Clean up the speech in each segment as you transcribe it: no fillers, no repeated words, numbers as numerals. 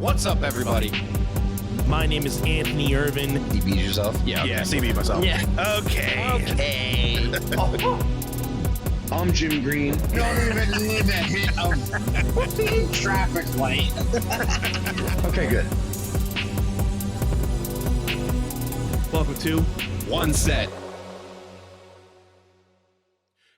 What's up, everybody? My name is Anthony Irvin. You beat yourself? Yeah, CB myself. Yeah. Okay. I'm Jim Green. Don't even need a hit of traffic light. Okay, good. Welcome to One set.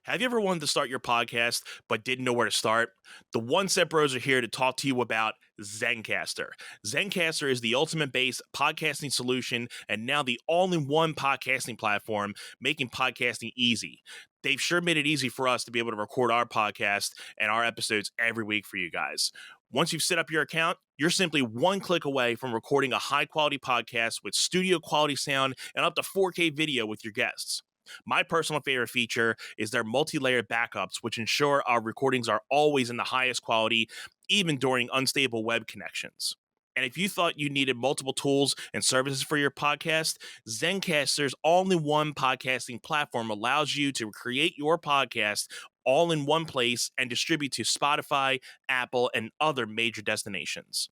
Have you ever wanted to start your podcast but didn't know where to start? The One Set Bros are here to talk to you about Zencastr. Zencastr is the ultimate-based podcasting solution and now the all-in-one podcasting platform, making podcasting easy. They've sure made it easy for us to be able to record our podcast and our episodes every week for you guys. Once you've set up your account, you're simply one click away from recording a high-quality podcast with studio-quality sound and up to 4K video with your guests. My personal favorite feature is their multi-layered backups, which ensure our recordings are always in the highest quality, even during unstable web connections. And if you thought you needed multiple tools and services for your podcast, Zencastr's all-in-one podcasting platform allows you to create your podcast all in one place and distribute to Spotify, Apple, and other major destinations.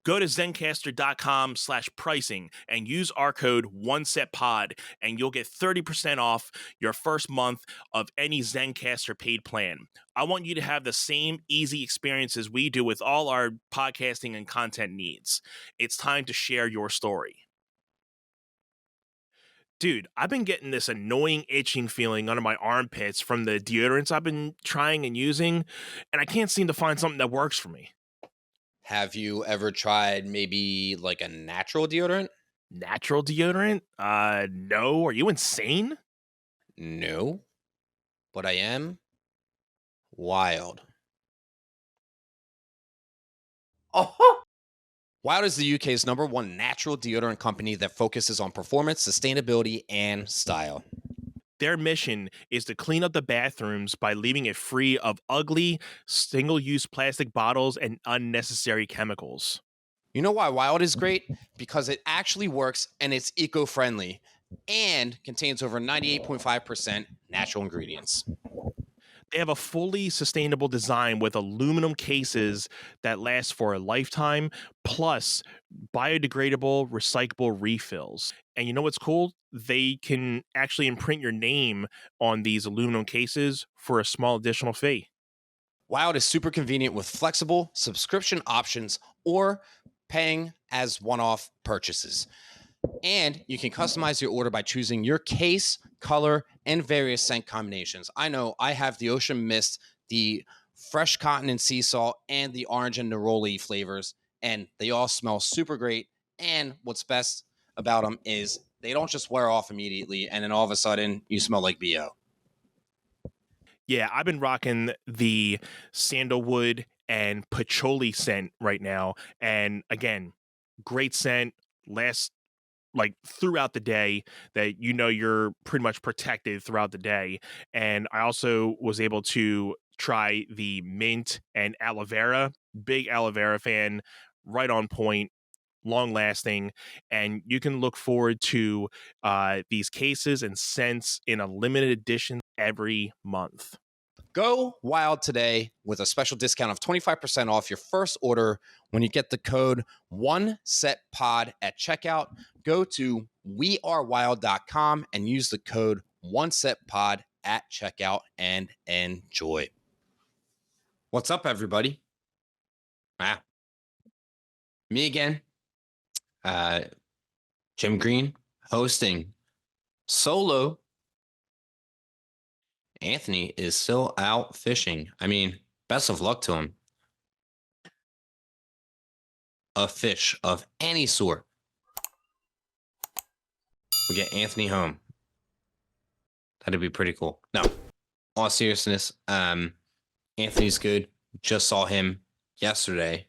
Go to Zencastr.com/pricing and use our code OneSetPod, and you'll get 30% off your first month of any Zencastr paid plan. I want you to have the same easy experiences we do with all our podcasting and content needs. It's time to share your story. Dude, I've been getting this annoying itching feeling under my armpits from the deodorants I've been trying and using, and I can't seem to find something that works for me. Have you ever tried maybe like a natural deodorant? Natural deodorant? No. Are you insane? No, but I am Wild. Oh, Wild is the UK's #1 natural deodorant company that focuses on performance, sustainability, and style. Their mission is to clean up the bathrooms by leaving it free of ugly, single-use plastic bottles and unnecessary chemicals. You know why Wild is great? Because it actually works and it's eco-friendly and contains over 98.5% natural ingredients. They have a fully sustainable design with aluminum cases that last for a lifetime, plus biodegradable, recyclable refills. And you know what's cool? They can actually imprint your name on these aluminum cases for a small additional fee. Wild is super convenient with flexible subscription options or paying as one-off purchases. And you can customize your order by choosing your case, color, and various scent combinations. I know I have the Ocean Mist, the Fresh Cotton and Sea Salt, and the Orange and Neroli flavors, and they all smell super great. And what's best about them is they don't just wear off immediately, and then all of a sudden you smell like BO. Yeah, I've been rocking the sandalwood and patchouli scent right now. And again, great scent, lasts like throughout the day, that you know you're pretty much protected throughout the day. And I also was able to try the mint and aloe vera. Big aloe vera fan, right on point, long lasting, and you can look forward to these cases and scents in a limited edition every month. Go Wild today with a special discount of 25% off your first order when you get the code OneSetPod at checkout. Go to wearewild.com and use the code OneSetPod at checkout and enjoy. What's up, everybody? Me again. Jim Green hosting solo. Anthony is still out fishing. I mean, best of luck to him. A fish of any sort. We get Anthony home. That'd be pretty cool. No, all seriousness, Anthony's good. Just saw him yesterday.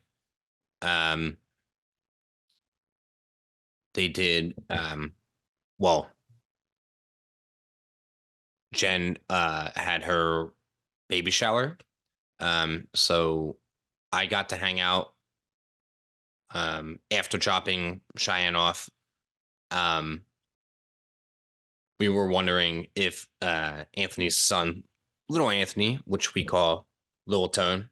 They did, Jen had her baby shower. So I got to hang out after dropping Cheyenne off. We were wondering if Anthony's son, little Anthony, which we call Little Tone,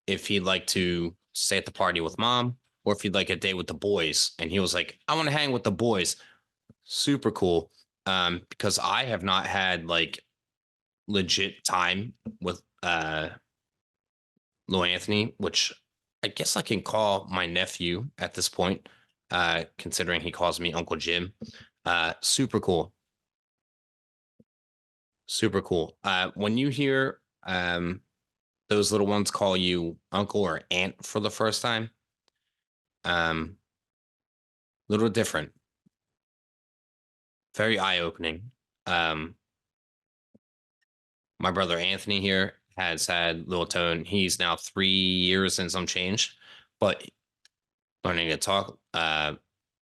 if he'd like to stay at the party with mom or if he'd like a day with the boys. And he was like, I want to hang with the boys. Super cool. Because I have not had like legit time with Lil Anthony, which I guess I can call my nephew at this point, considering he calls me Uncle Jim. Super cool. Super cool. When you hear those little ones call you uncle or aunt for the first time, little different. Very eye-opening. My brother Anthony here has had Little Tone. He's now 3 years and some change, but learning to talk,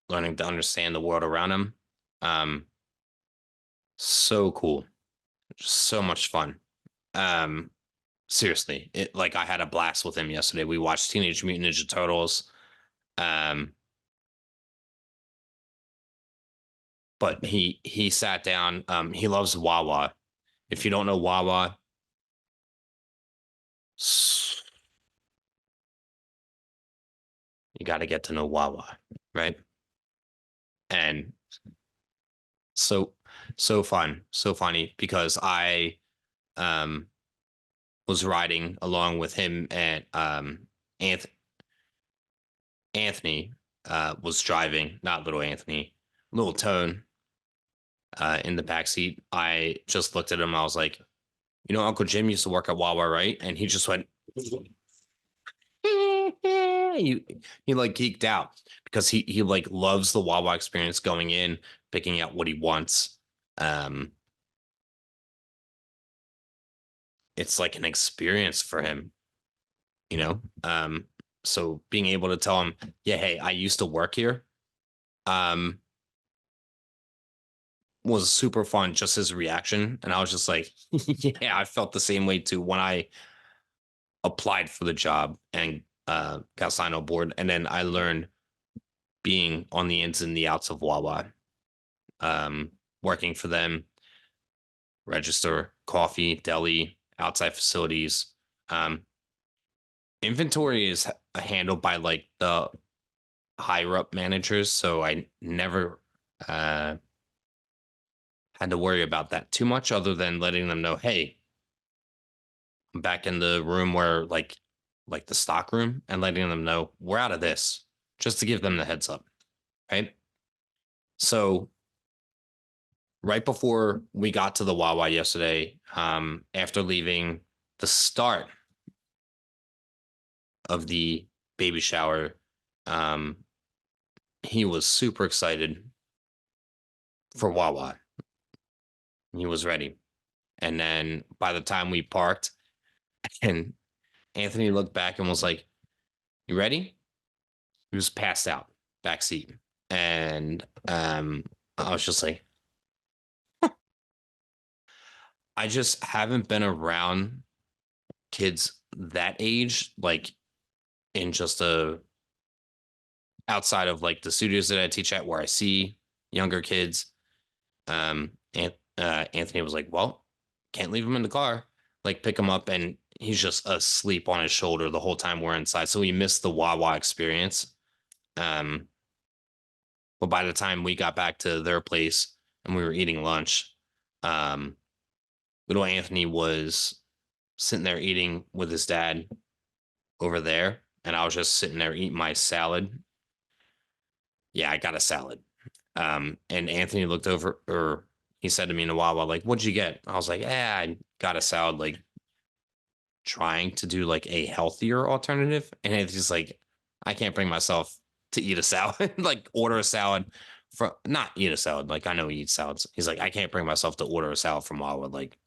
learning to understand the world around him. So cool. So much fun. Seriously, it like I had a blast with him yesterday. We watched Teenage Mutant Ninja Turtles. But he sat down. He loves Wawa. If you don't know Wawa, you got to get to know Wawa, right? And so fun, so funny because I was riding along with him and Anthony was driving, not little Anthony, Little Tone in the backseat. I just looked at him. I was like, you know, Uncle Jim used to work at Wawa, right? And he just went, he like geeked out because he like loves the Wawa experience, going in, picking out what he wants. It's like an experience for him, you know? So being able to tell him, yeah, hey, I used to work here, was super fun. Just his reaction. And I was just like, yeah, I felt the same way too when I applied for the job and got signed on board. And then I learned being on the ins and the outs of Wawa, working for them, register, coffee, deli, outside facilities. Inventory is handled by like the higher up managers. So I never had to worry about that too much, other than letting them know, hey, I'm back in the room where like the stock room, and letting them know we're out of this, just to give them the heads up. Right. So right before we got to the Wawa yesterday, after leaving the start of the baby shower, he was super excited for Wawa. He was ready. And then by the time we parked, and Anthony looked back and was like, you ready? He was passed out, backseat. And I was just like, I just haven't been around kids that age, like in just outside of like the studios that I teach at, where I see younger kids. And Anthony was like, well, can't leave him in the car, like pick him up. And he's just asleep on his shoulder the whole time we're inside. So we missed the Wawa experience. But by the time we got back to their place and we were eating lunch, little Anthony was sitting there eating with his dad over there. And I was just sitting there eating my salad. Yeah, I got a salad. And Anthony looked over, or he said to me in a while, like, what'd you get? I was like, yeah, I got a salad, like trying to do like a healthier alternative. And Anthony's like, I can't bring myself to eat a salad, like order a salad from, not eat a salad. Like, I know he eats salads. He's like, I can't bring myself to order a salad from Wawa. Like,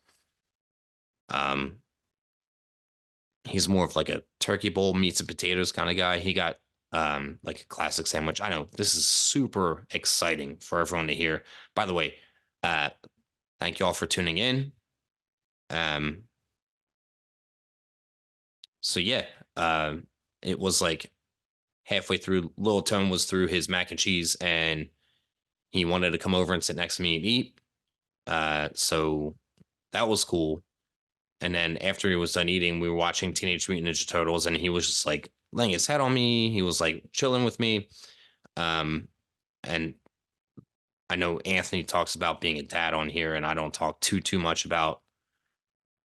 he's more of like a turkey bowl, meats and potatoes kind of guy. He got like a classic sandwich. I know this is super exciting for everyone to hear. By the way, thank you all for tuning in. So yeah, it was like halfway through, Lil Tone was through his mac and cheese, and he wanted to come over and sit next to me and eat. So that was cool. And then after he was done eating, we were watching Teenage Mutant Ninja Turtles, and he was just like laying his head on me. He was like chilling with me. Um, and I know Anthony talks about being a dad on here, and I don't talk too much about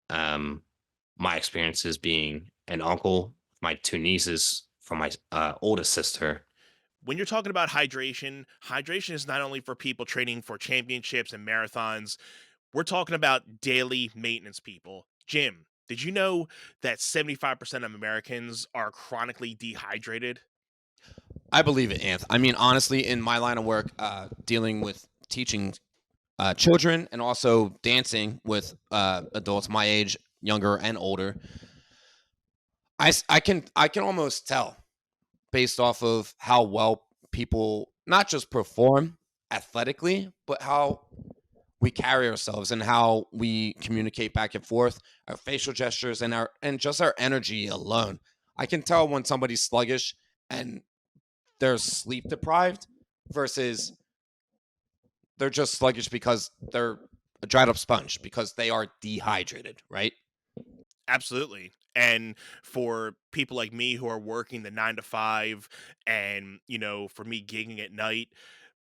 um my experiences being an uncle, my two nieces from my oldest sister. When you're talking about hydration, hydration is not only for people training for championships and marathons. We're talking about daily maintenance people. Jim, did you know that 75% of Americans are chronically dehydrated? I believe it, Anth. I mean, honestly, in my line of work, dealing with teaching children and also dancing with adults my age, younger and older, I can almost tell based off of how well people not just perform athletically, but how we carry ourselves and how we communicate back and forth, our facial gestures and just our energy alone. I can tell when somebody's sluggish and they're sleep deprived versus they're just sluggish because they're a dried up sponge because they are dehydrated, right? Absolutely. And for people like me who are working the 9 to 5, and, for me gigging at night,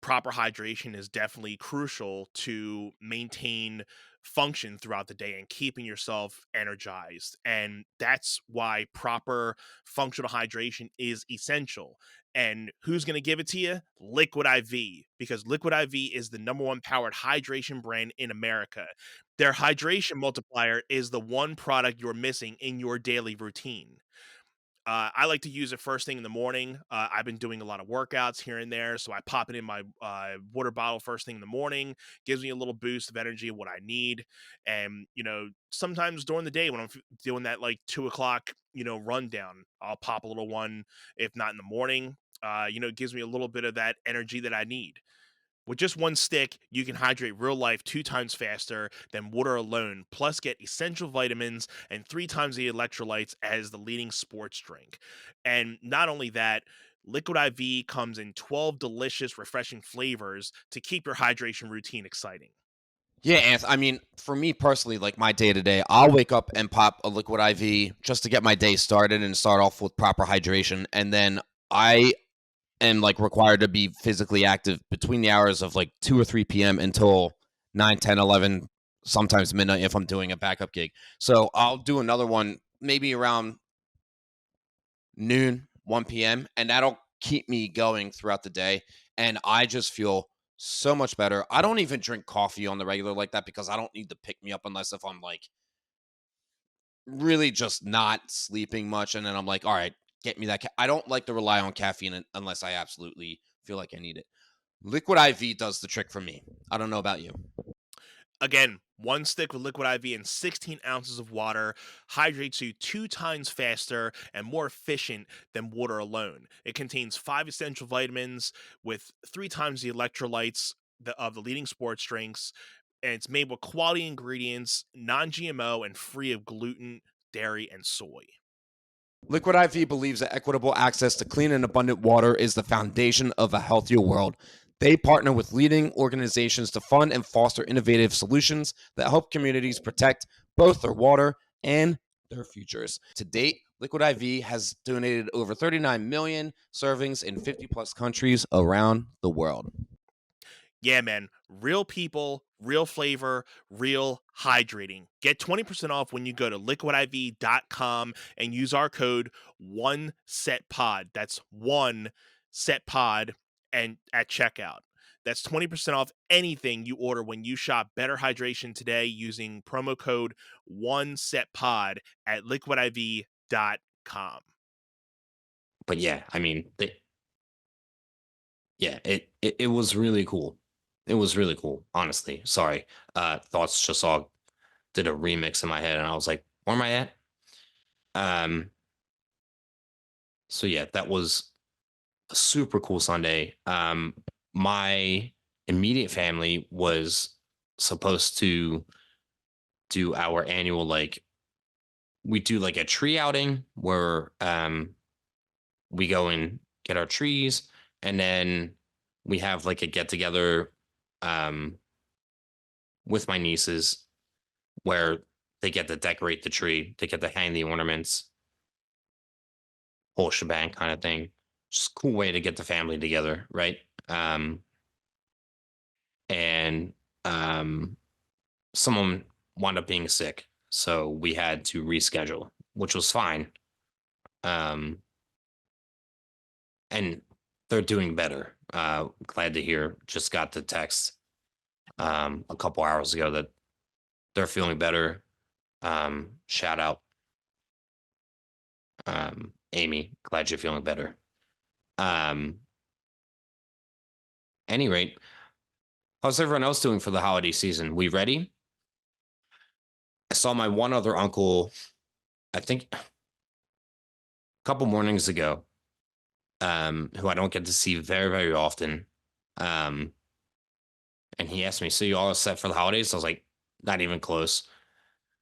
proper hydration is definitely crucial to maintain function throughout the day and keeping yourself energized. And that's why proper functional hydration is essential. And who's going to give it to you? Liquid IV, because Liquid IV is the number one powered hydration brand in America. Their hydration multiplier is the one product you're missing in your daily routine. I like to use it first thing in the morning. I've been doing a lot of workouts here and there, so I pop it in my water bottle first thing in the morning. Gives me a little boost of energy of what I need. And sometimes during the day when I'm doing that like 2 o'clock rundown, I'll pop a little one. If not in the morning, it gives me a little bit of that energy that I need. With just one stick, you can hydrate real life 2 times faster than water alone, plus get essential vitamins and 3 times the electrolytes as the leading sports drink. And not only that, Liquid IV comes in 12 delicious, refreshing flavors to keep your hydration routine exciting. Yeah, Anth. I mean, for me personally, like my day to day, I'll wake up and pop a liquid IV just to get my day started and start off with proper hydration. And then I am like required to be physically active between the hours of like 2 or 3 p.m. until 9, 10, 11, sometimes midnight if I'm doing a backup gig. So I'll do another one maybe around noon, 1 p.m., and that'll keep me going throughout the day. And I just feel so much better. I don't even drink coffee on the regular like that because I don't need to pick me up unless if I'm like really just not sleeping much. And then I'm like, all right, get me that. I don't like to rely on caffeine unless I absolutely feel like I need it. Liquid IV does the trick for me. I don't know about you. Again, one stick with Liquid IV and 16 ounces of water hydrates you 2 times faster and more efficient than water alone. It contains 5 essential vitamins with 3 times the electrolytes of the leading sports drinks, and it's made with quality ingredients, non GMO, and free of gluten, dairy, and soy. Liquid IV believes that equitable access to clean and abundant water is the foundation of a healthier world. They partner with leading organizations to fund and foster innovative solutions that help communities protect both their water and their futures. To date, Liquid IV has donated over 39 million servings in 50 plus countries around the world. Yeah, man. Real people, real flavor, real hydrating. Get 20% off when you go to liquidiv.com and use our code ONESETPOD. That's one set pod and at checkout. That's 20% off anything you order when you shop Better Hydration today using promo code ONESETPOD at liquidiv.com. But yeah, I mean, yeah, it was really cool. It was really cool, honestly. Sorry. Thoughts just all did a remix in my head and I was like, where am I at? Um, so yeah, that was a super cool Sunday. My immediate family was supposed to do our annual like we do like a tree outing where we go and get our trees and then we have like a get together um with my nieces where they get to decorate the tree, they get to hang the ornaments. whole shebang kind of thing. Just a cool way to get the family together, right? And someone wound up being sick, so we had to reschedule, which was fine. Um, and they're doing better. Glad to hear. Just got the text a couple hours ago that they're feeling better. Shout out, Amy. Glad you're feeling better. Any rate, how's everyone else doing for the holiday season? We ready? I saw my one other uncle, I think a couple mornings ago, who I don't get to see very, very often. And he asked me, "So you all set for the holidays?" I was like, "Not even close."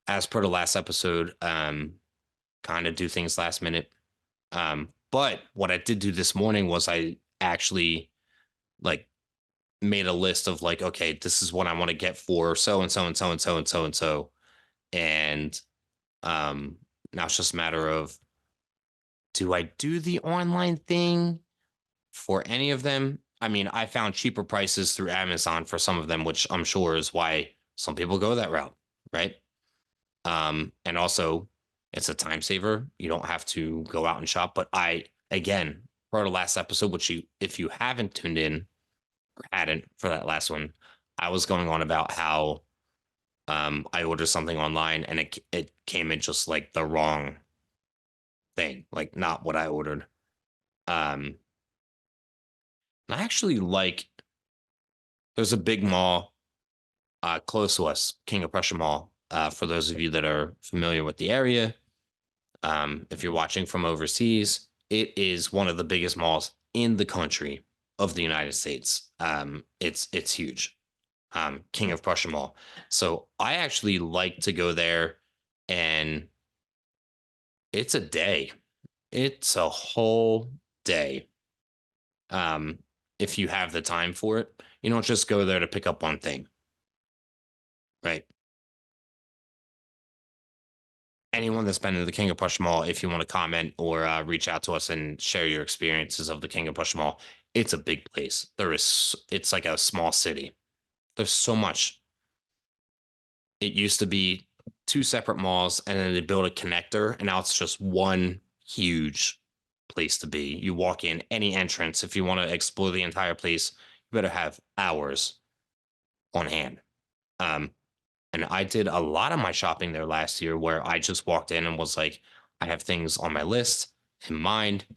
As per the last episode, kind of do things last minute. But what I did do this morning was I actually like made a list of like, okay, this is what I want to get for so and so and so and so and so and so. And now it's just a matter of, do I do the online thing for any of them? I mean, I found cheaper prices through Amazon for some of them, which I'm sure is why some people go that route, right? And also it's a time saver. You don't have to go out and shop. But again, for the last episode, which if you haven't tuned in or hadn't for that last one, I was going on about how I ordered something online and it came in just like the wrong thing, like not what I ordered. And I actually like, there's a big mall close to us, King of Prussia Mall. For those of you that are familiar with the area, if you're watching from overseas, it is one of the biggest malls in the country of the United States. It's huge. King of Prussia Mall. So I actually like to go there, and it's a day. It's a whole day. If you have the time for it, you don't just go there to pick up one thing. Right. Anyone that's been to the King of Prussia Mall, if you want to comment or reach out to us and share your experiences of the King of Prussia Mall, it's a big place. It's like a small city. There's so much. It used to be two separate malls, and then they built a connector, and now it's just one huge place to be. You walk in any entrance. If you want to explore the entire place, you better have hours on hand. And I did a lot of my shopping there last year where I just walked in and was like, I have things on my list in mind.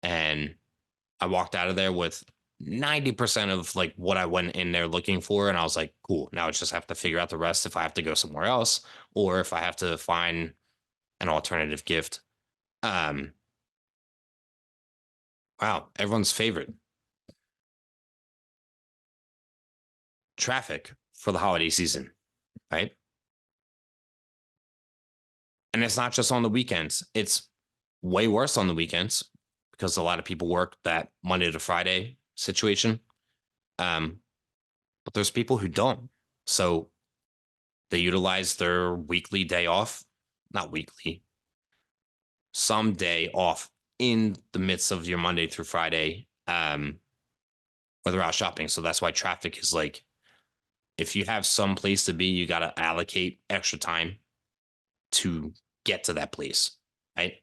And I walked out of there with 90% of like what I went in there looking for. And I was like, cool. Now I just have to figure out the rest if I have to go somewhere else or if I have to find an alternative gift. Wow, everyone's favorite. Traffic for the holiday season, right? And it's not just on the weekends. It's way worse on the weekends because a lot of people work that Monday to Friday situation. But there's people who don't. So they utilize their weekly day off, not weekly, some day off in the midst of your Monday through Friday, where they're out shopping. So that's why traffic is like, if you have some place to be, you got to allocate extra time to get to that place, right?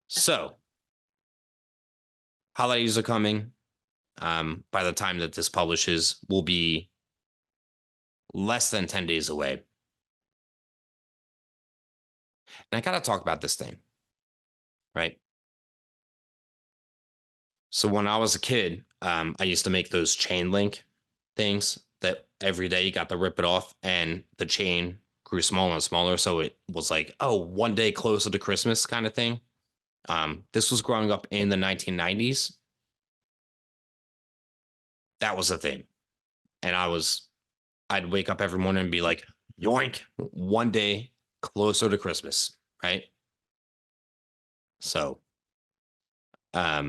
So holidays are coming. By the time that this publishes, will be less than 10 days away. And I got to talk about this thing, right? So when I was a kid, I used to make those chain link things that every day you got to rip it off and the chain grew smaller and smaller. So it was like, oh, one day closer to Christmas kind of thing. This was growing up in the 1990s. That was a thing. And I'd wake up every morning and be like, yoink, one day closer to Christmas, right? So, at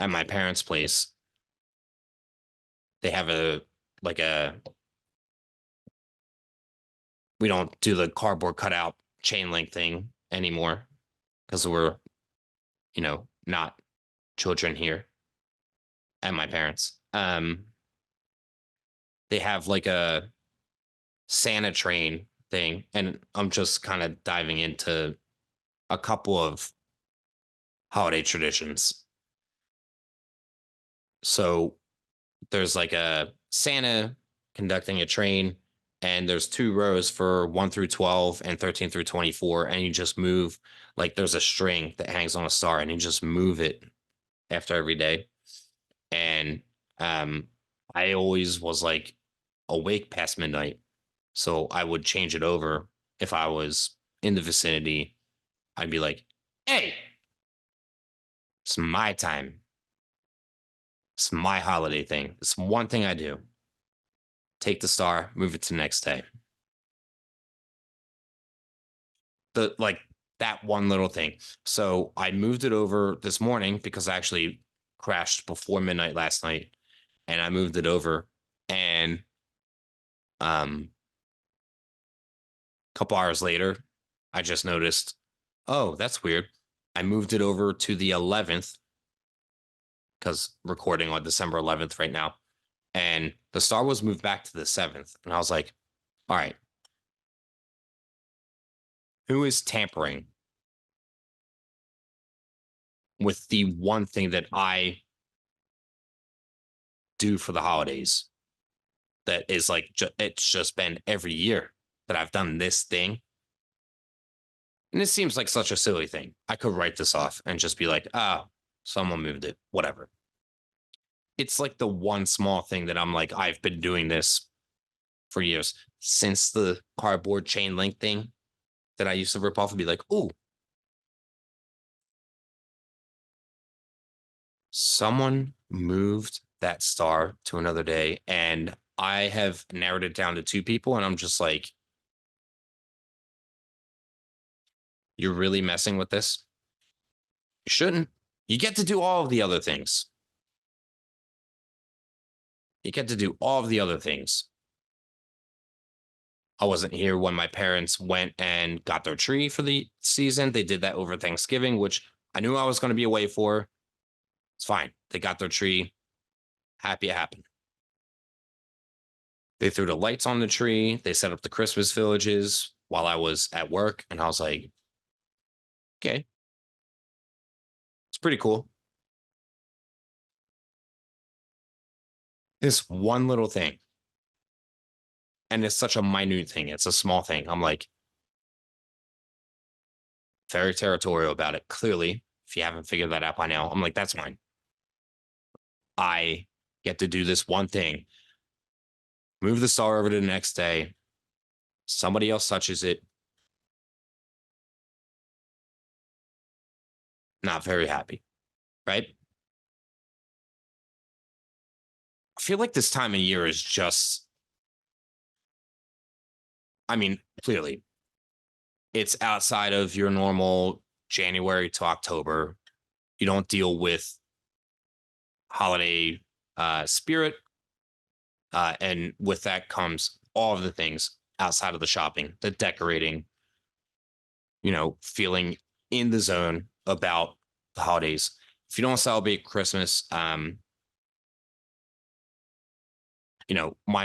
my parents' place, they have we don't do the cardboard cutout chain link thing anymore because we're, not children here at my parents. They have like a Santa train thing, and I'm just kind of diving into a couple of holiday traditions. So there's like a Santa conducting a train, and there's 2 rows for 1 through 12 and 13 through 24. And you just move, like, there's a string that hangs on a star, and you just move it after every day. And I always was like awake past midnight. So I would change it over if I was in the vicinity. I'd be like, hey, it's my time. It's my holiday thing. It's one thing I do. Take the star, move it to the next day. The like that one little thing. So I moved it over this morning because I actually crashed before midnight last night, and I moved it over, and a couple hours later, I just noticed, oh, that's weird. I moved it over to the 11th because recording on December 11th right now. And the star was moved back to the 7th. And I was like, all right, who is tampering with the one thing that I do for the holidays? That is like, it's just been every year that I've done this thing. And it seems like such a silly thing. I could write this off and just be like, oh, someone moved it, whatever. It's like the one small thing that I'm like, I've been doing this for years since the cardboard chain link thing that I used to rip off and be like, ooh, someone moved that star to another day. And I have narrowed it down to 2 people. And I'm just like, you're really messing with this? You shouldn't. You get to do all of the other things. You get to do all of the other things. I wasn't here when my parents went and got their tree for the season. They did that over Thanksgiving, which I knew I was going to be away for. It's fine. They got their tree. Happy it happened. They threw the lights on the tree. They set up the Christmas villages while I was at work. And I was like, okay, it's pretty cool. This one little thing. And it's such a minute thing. It's a small thing. I'm like, very territorial about it. Clearly, if you haven't figured that out by now, I'm like, that's fine. I get to do this one thing, move the star over to the next day. Somebody else touches it. Not very happy, right? I feel like this time of year is just, I mean, clearly, it's outside of your normal January to October. You don't deal with holiday spirit. And with that comes all of the things outside of the shopping, the decorating, feeling in the zone about the holidays. If you don't celebrate Christmas, my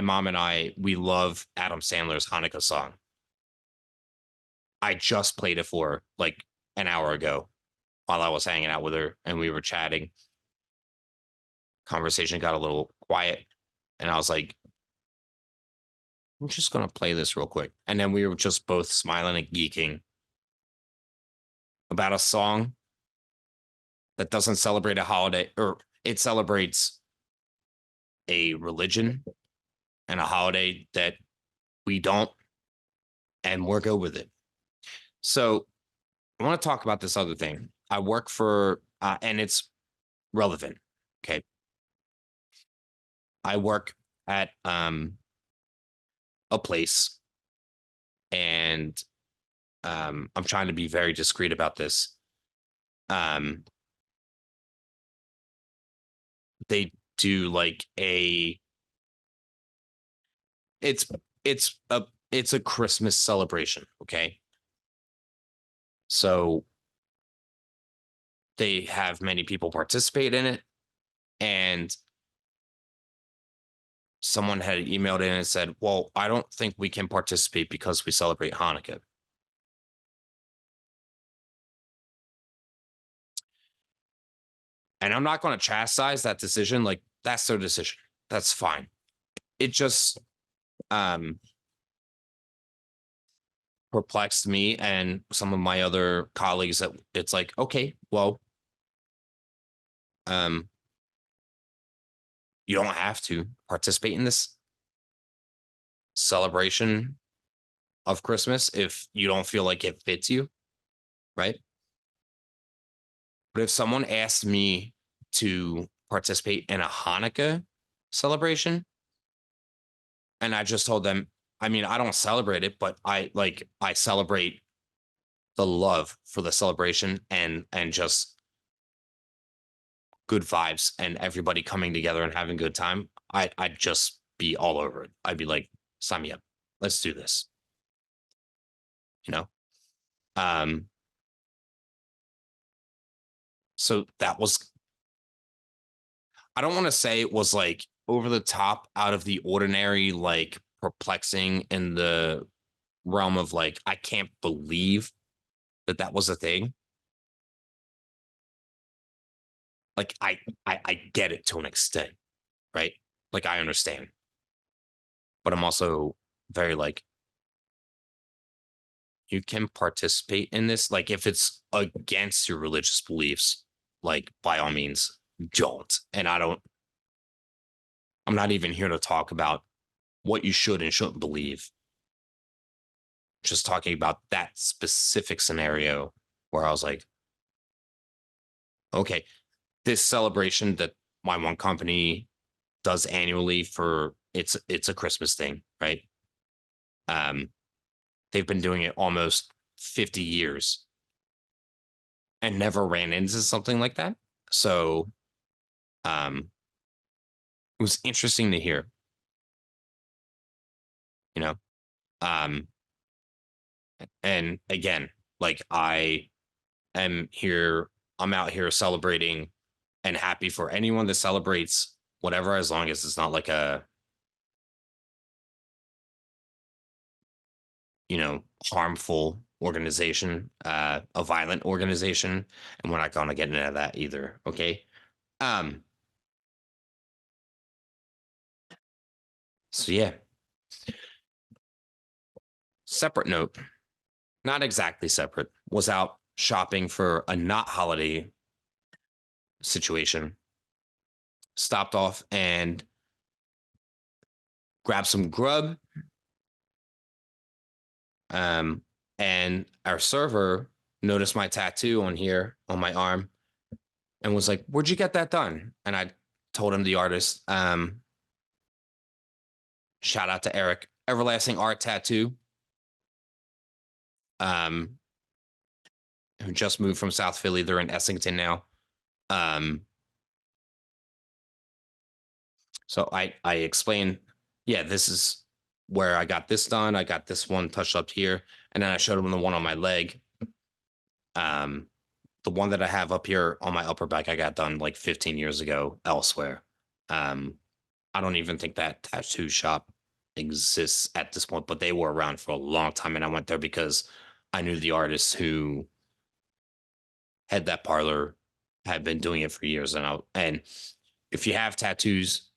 mom and I, we love Adam Sandler's Hanukkah song. I just played it for her like an hour ago while I was hanging out with her and we were chatting. Conversation got a little quiet and I was like, I'm just going to play this real quick. And then we were just both smiling and geeking about a song that doesn't celebrate a holiday, or it celebrates a religion and a holiday that we don't, and we're good with it. So I want to talk about this other thing. I work for, and it's relevant. Okay. I work at a place, and I'm trying to be very discreet about this. They do like it's a Christmas celebration, okay? So they have many people participate in it. And someone had emailed in and said, well, I don't think we can participate because we celebrate Hanukkah. And I'm not going to chastise that decision. Like, that's their decision. That's fine. It just perplexed me and some of my other colleagues that it's like, okay, well, you don't have to participate in this celebration of Christmas if you don't feel like it fits you, right? But if someone asked me to participate in a Hanukkah celebration, and I just told them, I mean, I don't celebrate it, but I celebrate the love for the celebration and just good vibes and everybody coming together and having a good time. I'd just be all over it. I'd be like, sign me up. Let's do this. You know? So that was, I don't want to say it was like over the top, out of the ordinary, like perplexing in the realm of like, I can't believe that that was a thing. Like I get it to an extent, right? Like I understand. But I'm also very like, you can participate in this. Like if it's against your religious beliefs, like by all means, don't. And I'm not even here to talk about what you should and shouldn't believe. Just talking about that specific scenario where I was like, okay, this celebration that my one company does annually for it's a Christmas thing, right? They've been doing it almost 50 years and never ran into something like that. So it was interesting to hear, you know. And again, like I'm out here celebrating and happy for anyone that celebrates whatever, as long as it's not like a, harmful organization, a violent organization. And we're not going to get into that either. Okay. So yeah. Separate note, not exactly separate, was out shopping for a not holiday situation. Stopped off and grabbed some grub. And our server noticed my tattoo on here on my arm and was like, "Where'd you get that done?" And I told him the artist. Shout out to Eric, Everlasting Art Tattoo. Who just moved from South Philly. They're in Essington now. So I explained, yeah, this is where I got this done. I got this one touched up here. And then I showed him the one on my leg. The one that I have up here on my upper back, I got done like 15 years ago elsewhere. I don't even think that tattoo shop exists at this point, but they were around for a long time. And I went there because I knew the artist who had that parlor, had been doing it for years. And if you have tattoos,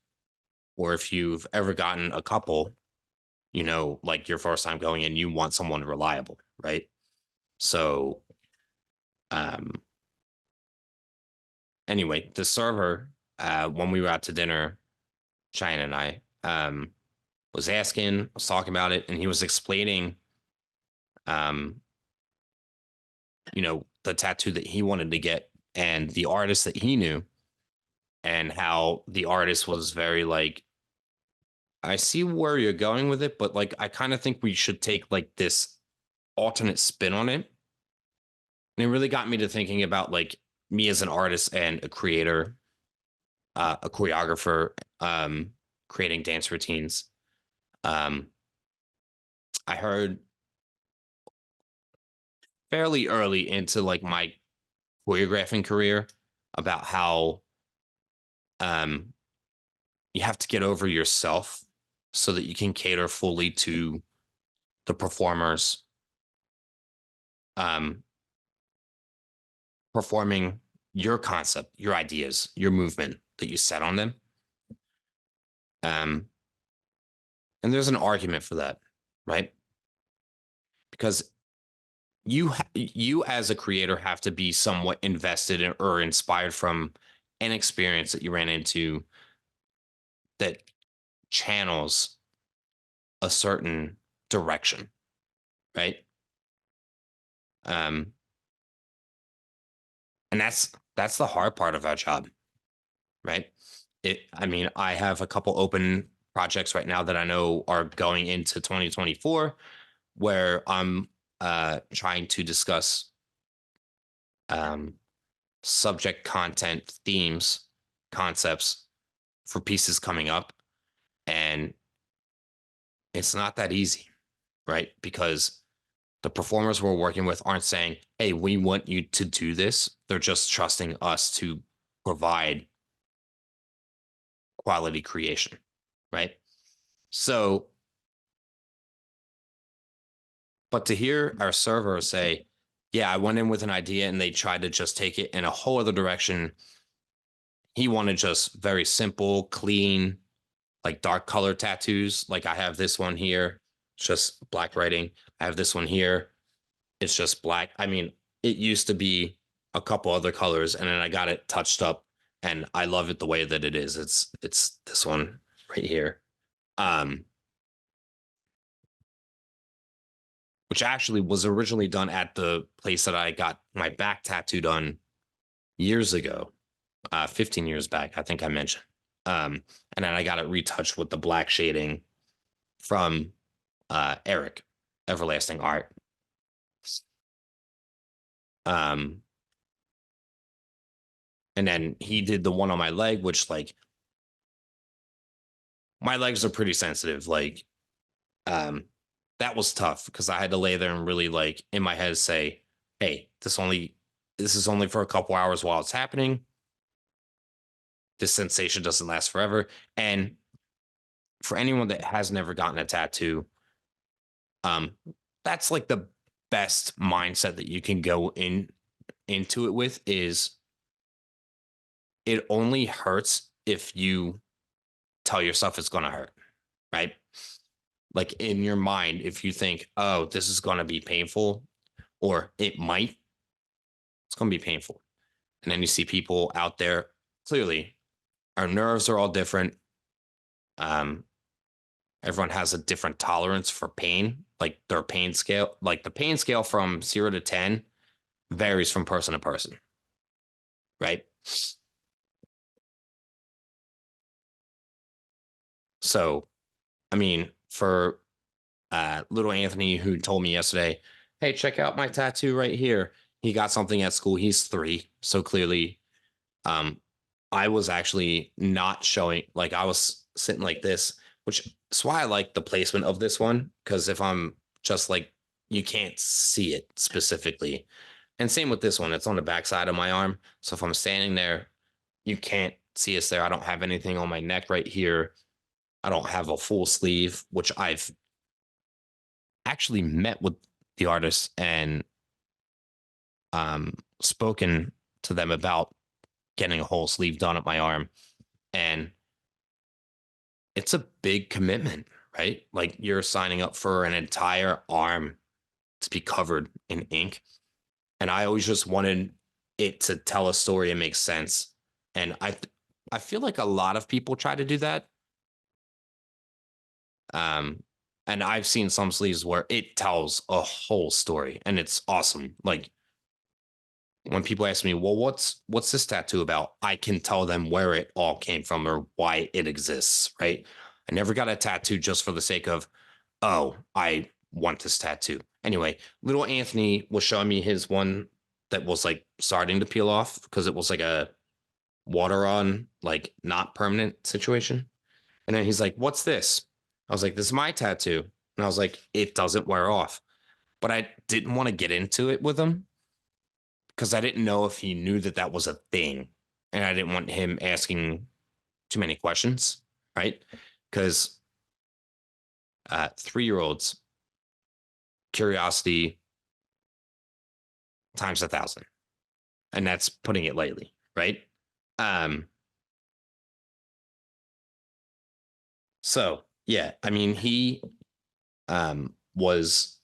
or if you've ever gotten a couple, like your first time going in, you want someone reliable, right? So, anyway, the server, when we were out to dinner, China and I, was talking about it, and he was explaining, the tattoo that he wanted to get and the artist that he knew, and how the artist was very like, I see where you're going with it, but like, I kind of think we should take like this alternate spin on it. And it really got me to thinking about like me as an artist and a creator, a choreographer, creating dance routines. I heard fairly early into like my choreographing career about how um you have to get over yourself so that you can cater fully to the performers um performing your concept, your ideas, your movement that you set on them. Um and there's an argument for that, right? Because you as a creator have to be somewhat invested in, or inspired from an experience that you ran into that channels a certain direction, right? Um, and that's the hard part of our job, right? I mean, I have a couple open projects right now that I know are going into 2024 where I'm trying to discuss um, subject content themes, concepts for pieces coming up. And it's not that easy, right? Because the performers we're working with aren't saying, hey, we want you to do this. They're just trusting us to provide quality creation, right? So, but to hear our server say, yeah, I went in with an idea and they tried to just take it in a whole other direction. He wanted just very simple, clean, like dark color tattoos. Like I have this one here, it's just black writing. I have this one here, it's just black. I mean, it used to be a couple other colors, and then I got it touched up, and I love it the way that it is. It's this one right here, which actually was originally done at the place that I got my back tattoo done years ago, 15 years back, I think I mentioned. And then I got it retouched with the black shading from Eric, Everlasting Art. And then he did the one on my leg, which like my legs are pretty sensitive. Like, that was tough because I had to lay there and really like in my head say, hey, this is only for a couple hours while it's happening. This sensation doesn't last forever. And for anyone that has never gotten a tattoo, that's like the best mindset that you can go into it with is it only hurts if you tell yourself it's going to hurt, right? Like in your mind, if you think, oh, this is going to be painful, or it might, it's going to be painful. And then you see people out there, clearly, our nerves are all different. Everyone has a different tolerance for pain, like their pain scale, like the pain scale from 0 to 10 varies from person to person, right? So, I mean, for little Anthony, who told me yesterday, hey, check out my tattoo right here. He got something at school. He's 3. So clearly, I was actually not showing, like I was sitting like this, which is why I like the placement of this one. Because if I'm just like, you can't see it specifically. And same with this one, it's on the back side of my arm. So if I'm standing there, you can't see us there. I don't have anything on my neck right here. I don't have a full sleeve, which I've actually met with the artist and spoken to them about getting a whole sleeve done at my arm. And it's a big commitment, right? Like you're signing up for an entire arm to be covered in ink. And I always just wanted it to tell a story and make sense. And I feel like a lot of people try to do that. And I've seen some sleeves where it tells a whole story and it's awesome. Like when people ask me, well, what's this tattoo about? I can tell them where it all came from or why it exists, right? I never got a tattoo just for the sake of, oh, I want this tattoo. Anyway, little Anthony was showing me his one that was like starting to peel off because it was like a water on, like not permanent situation. And then he's like, what's this? I was like, this is my tattoo. And I was like, it doesn't wear off. but I didn't want to get into it with him because I didn't know if he knew that that was a thing, and I didn't want him asking too many questions, right? Because 3-year-olds curiosity times 1,000, and that's putting it lightly, right? So yeah, I mean, he was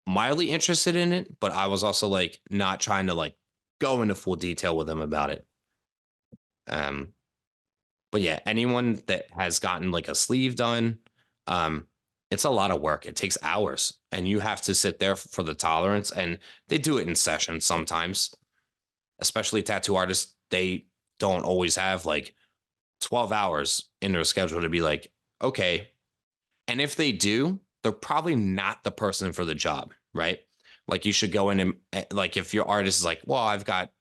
mildly interested in it, but I was also like not trying to like go into full detail with him about it. Um, but yeah, anyone that has gotten like a sleeve done, um, it's a lot of work. It takes hours, and you have to sit there for the tolerance. And they do it in sessions sometimes, especially tattoo artists. They don't always have like 12 hours in their schedule to be like, okay. And if they do, they're probably not the person for the job, right? Like you should go in and like if your artist is like, well, I've got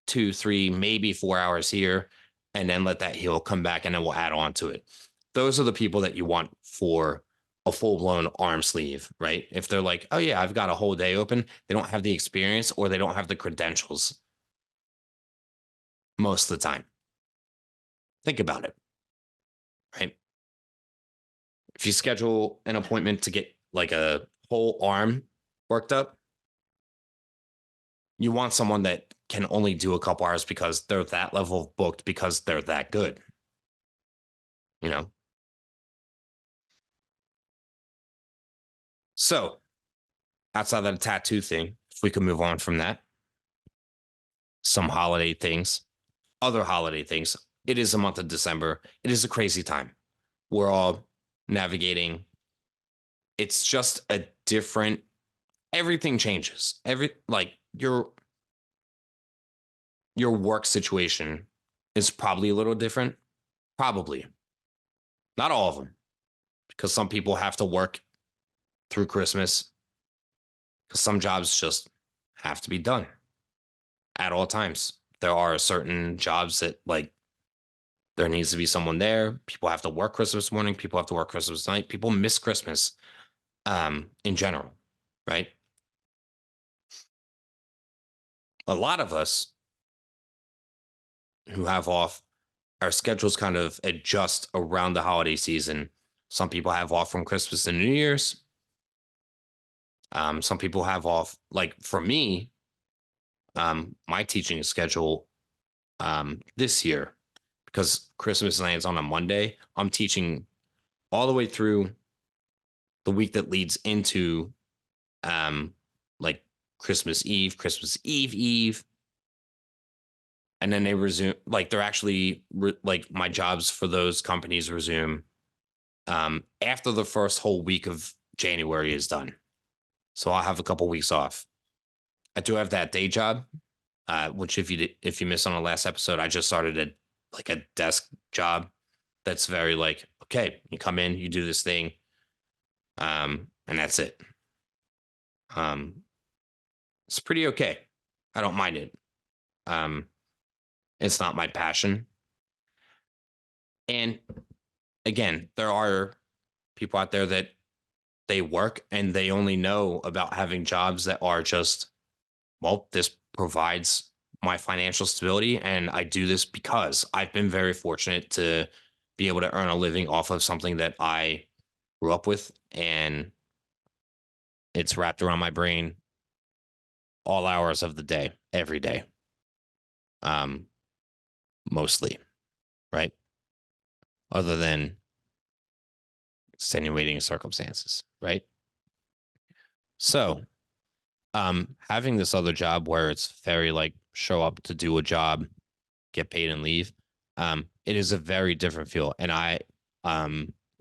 2, 3, maybe 4 hours here, and then let that heal, come back, and then we'll add on to it. Those are the people that you want for a full blown arm sleeve, right? If they're like, oh yeah, I've got a whole day open, they don't have the experience or they don't have the credentials most of the time. Think about it, right? If you schedule an appointment to get like a whole arm worked up, you want someone that can only do a couple hours because they're that level of booked because they're that good. You know? So outside of the tattoo thing, if we could move on from that, some holiday things, other holiday things. It is a month of December. It is a crazy time. We're all navigating. It's just a different, everything changes. Your work situation is probably a little different. Probably. Not all of them. Because some people have to work through Christmas. Because some jobs just have to be done at all times. There are certain jobs that like there needs to be someone there. People have to work Christmas morning. People have to work Christmas night. People miss Christmas in general, right? A lot of us who have off, our schedules kind of adjust around the holiday season. Some people have off from Christmas and New Year's. Some people have off, like for me, my teaching schedule this year, because Christmas lands on a Monday, I'm teaching all the way through the week that leads into like Christmas Eve, and then they resume, like they're actually like my jobs for those companies resume after the first whole week of January is done. So I'll have a couple weeks off. I do have that day job, which if you missed on the last episode, I just started a desk job that's very like, okay, you come in, you do this thing, and that's it. It's pretty okay. I don't mind it. It's not my passion. And again, there are people out there that they work and they only know about having jobs that are just, well, this provides my financial stability. And I do this because I've been very fortunate to be able to earn a living off of something that I grew up with. And it's wrapped around my brain all hours of the day, every day. Mostly, right? Other than extenuating circumstances, right? So, having this other job where it's very like show up to do a job, get paid and leave, it is a very different feel. And I,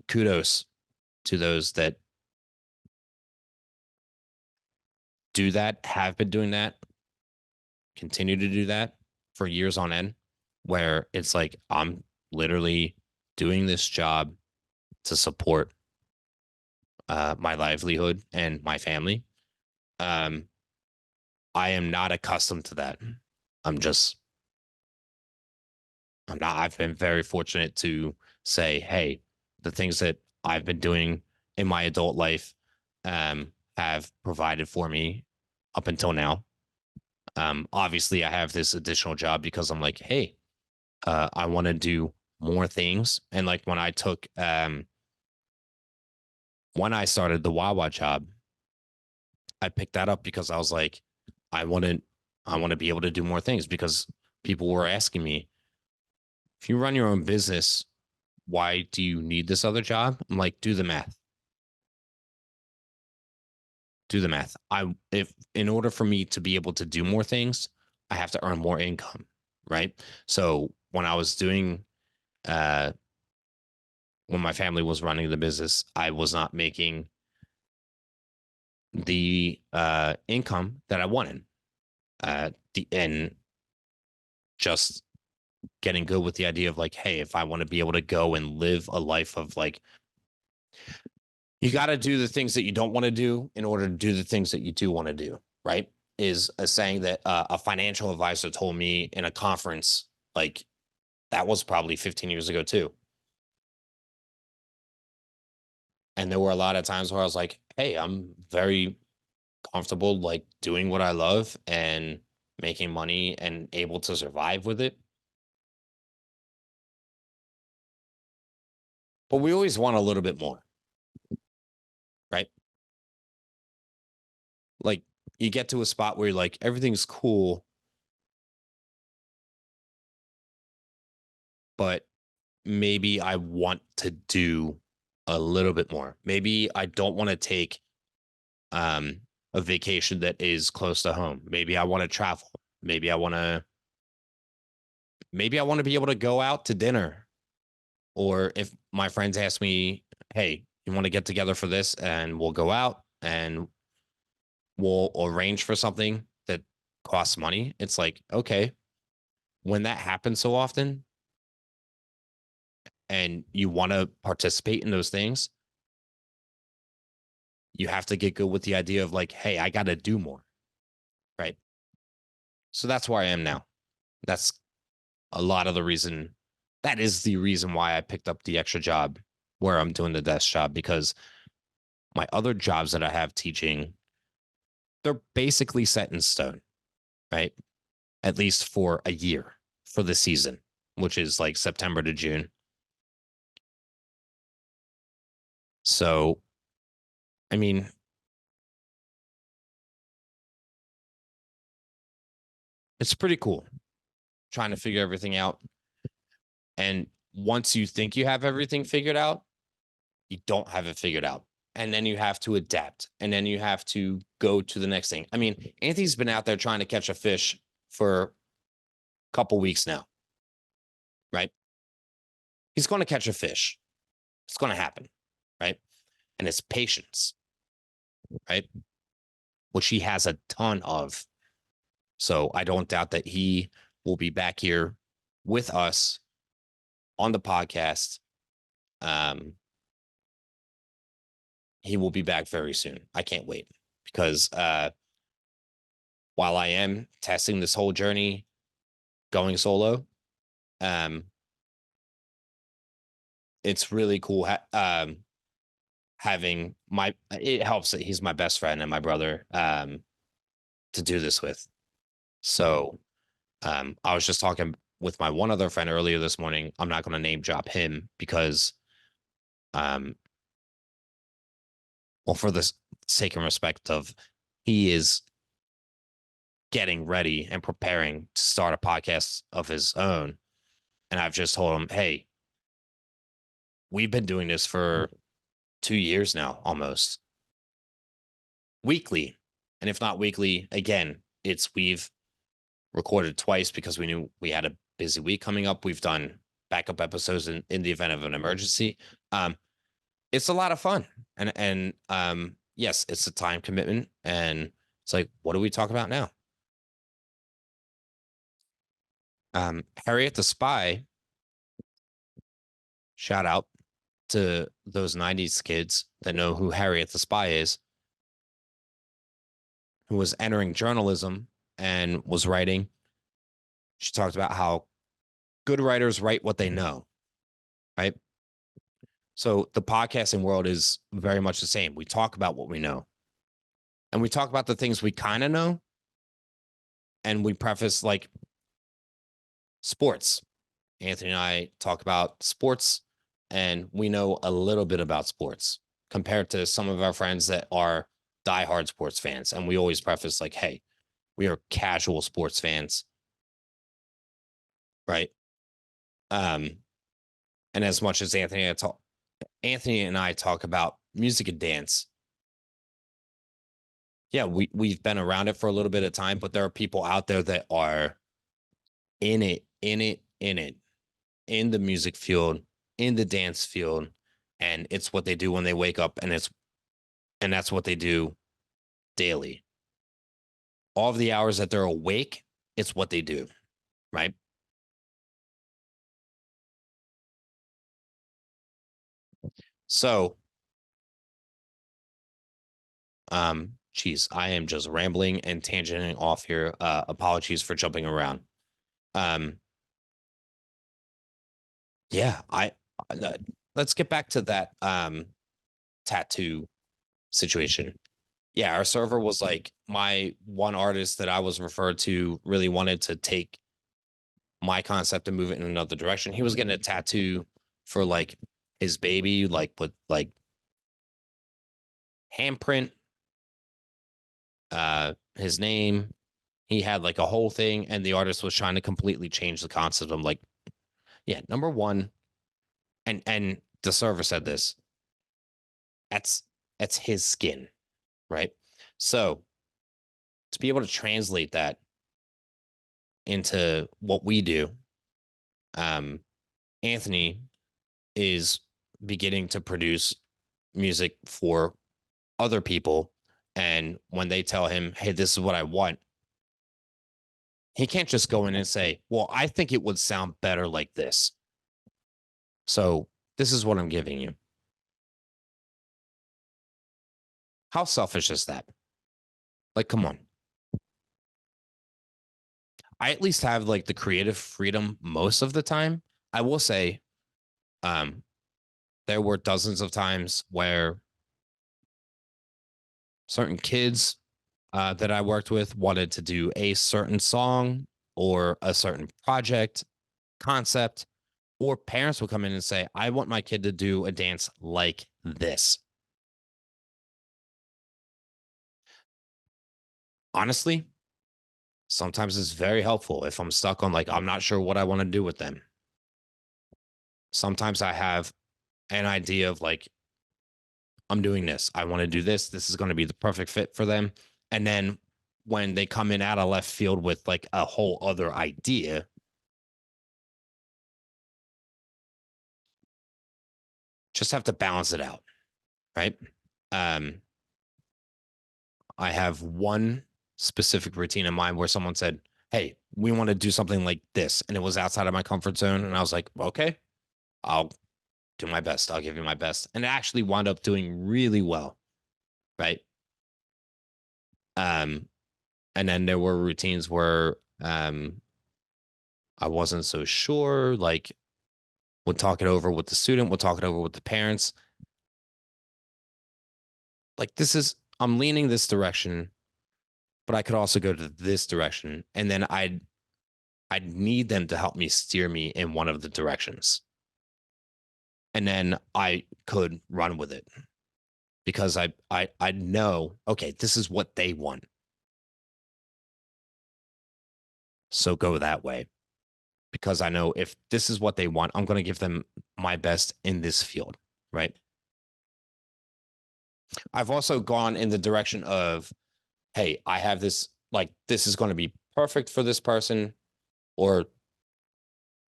kudos to those that do that, have been doing that, continue to do that for years on end, where it's like, I'm literally doing this job to support my livelihood and my family. I am not accustomed to that. I'm not. I've been very fortunate to say, hey, the things that I've been doing in my adult life have provided for me up until now. Obviously, I have this additional job because I'm like, hey, I want to do more things. And like when I took, when I started the Wawa job, I picked that up because I was like, I want to be able to do more things because people were asking me, if you run your own business, why do you need this other job? I'm like, do the math. Do the math. If in order for me to be able to do more things, I have to earn more income, right? So when I was doing, when my family was running the business, I was not making the income that I wanted. And just getting good with the idea of like, hey, if I want to be able to go and live a life of like, you got to do the things that you don't want to do in order to do the things that you do want to do, right? Is a saying that a financial advisor told me in a conference, like that was probably 15 years ago too. And there were a lot of times where I was like, hey, I'm very comfortable like doing what I love and making money and able to survive with it. But we always want a little bit more, right? Like you get to a spot where you're like, everything's cool, but maybe I want to do a little bit more. Maybe I don't want to take a vacation that is close to home. Maybe I want to travel. Maybe I want to be able to go out to dinner. Or if my friends ask me, hey, you want to get together for this and we'll go out and we'll arrange for something that costs money. It's like, okay, when that happens so often and you want to participate in those things, you have to get good with the idea of like, hey, I got to do more. Right. So that's where I am now. That's a lot of the reason. That is the reason why I picked up the extra job where I'm doing the desk job, because my other jobs that I have teaching, they're basically set in stone, right? At least for a year for the season, which is like September to June. So, I mean, it's pretty cool trying to figure everything out. And once you think you have everything figured out, you don't have it figured out. And then you have to adapt. And then you have to go to the next thing. I mean, Anthony's been out there trying to catch a fish for a couple weeks now, right? He's going to catch a fish. It's going to happen, right? And it's patience, right? Which he has a ton of. So I don't doubt that he will be back here with us on the podcast. He will be back very soon. I can't wait because while I am testing this whole journey, going solo, it's really cool having it helps that he's my best friend and my brother to do this with. So I was just talking with my one other friend earlier this morning. I'm not going to name drop him because well, for the sake and respect of, he is getting ready and preparing to start a podcast of his own. And I've just told him, hey, we've been doing this for 2 years now, almost weekly. And if not weekly, again, we've recorded twice because we knew we had a busy week coming up. We've done backup episodes in the event of an emergency. It's a lot of fun. And yes, it's a time commitment. And it's like, what do we talk about now? Harriet the Spy, shout out to those 90s kids that know who Harriet the Spy is, who was entering journalism and was writing. She talked about how good writers write what they know, right? So the podcasting world is very much the same. We talk about what we know. And we talk about the things we kind of know. And we preface like sports. Anthony and I talk about sports, and we know a little bit about sports compared to some of our friends that are diehard sports fans. And we always preface like, hey, we are casual sports fans. Right. And as much as Anthony and I talk about music and dance, yeah, we've been around it for a little bit of time, but there are people out there that are in the music field, in the dance field, and it's what they do when they wake up, and that's what they do daily. All of the hours that they're awake, it's what they do, right? So, geez, I am just rambling and tangenting off here. Apologies for jumping around. Yeah, let's get back to that tattoo situation. Yeah, our server was like, my one artist that I was referred to really wanted to take my concept and move it in another direction. He was getting a tattoo for like his baby, like with like handprint, his name. He had like a whole thing, and the artist was trying to completely change the concept. I'm like, yeah, number one, and the server said this. That's his skin, right? So to be able to translate that into what we do, Anthony is beginning to produce music for other people, and when they tell him, hey, this is what I want, he can't just go in and say, well, I think it would sound better like this, so this is what I'm giving you. How selfish is that? Like, come on. I at least have like the creative freedom most of the time. I will say, there were dozens of times where certain kids that I worked with wanted to do a certain song or a certain project concept, or parents would come in and say, I want my kid to do a dance like this. Honestly, sometimes it's very helpful if I'm stuck on like, I'm not sure what I want to do with them. Sometimes I have an idea of like, I'm doing this. I want to do this. This is going to be the perfect fit for them. And then when they come in out of left field with like a whole other idea, just have to balance it out. Right. I have one specific routine in mind where someone said, hey, we want to do something like this. And it was outside of my comfort zone. And I was like, okay, I'll do my best. I'll give you my best. And it actually wound up doing really well. Right. And then there were routines where I wasn't so sure, like we'll talk it over with the student, we'll talk it over with the parents. Like I'm leaning this direction, but I could also go to this direction. And then I'd need them to help me steer me in one of the directions. And then I could run with it because I know, okay, this is what they want. So go that way, because I know if this is what they want, I'm going to give them my best in this field, right? I've also gone in the direction of, hey, I have this, like, this is going to be perfect for this person, or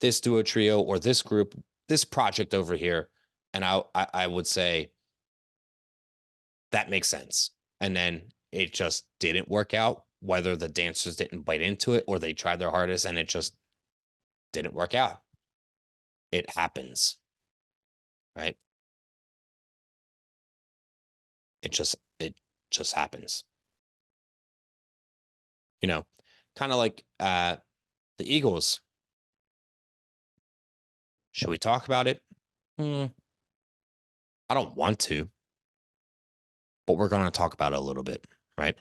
this duo trio, or this group, this project over here. And I would say that makes sense. And then it just didn't work out, whether the dancers didn't bite into it or they tried their hardest and it just didn't work out. It happens, right? It just happens. You know, kind of like the Eagles. Should we talk about it? I don't want to, but we're going to talk about it a little bit, right?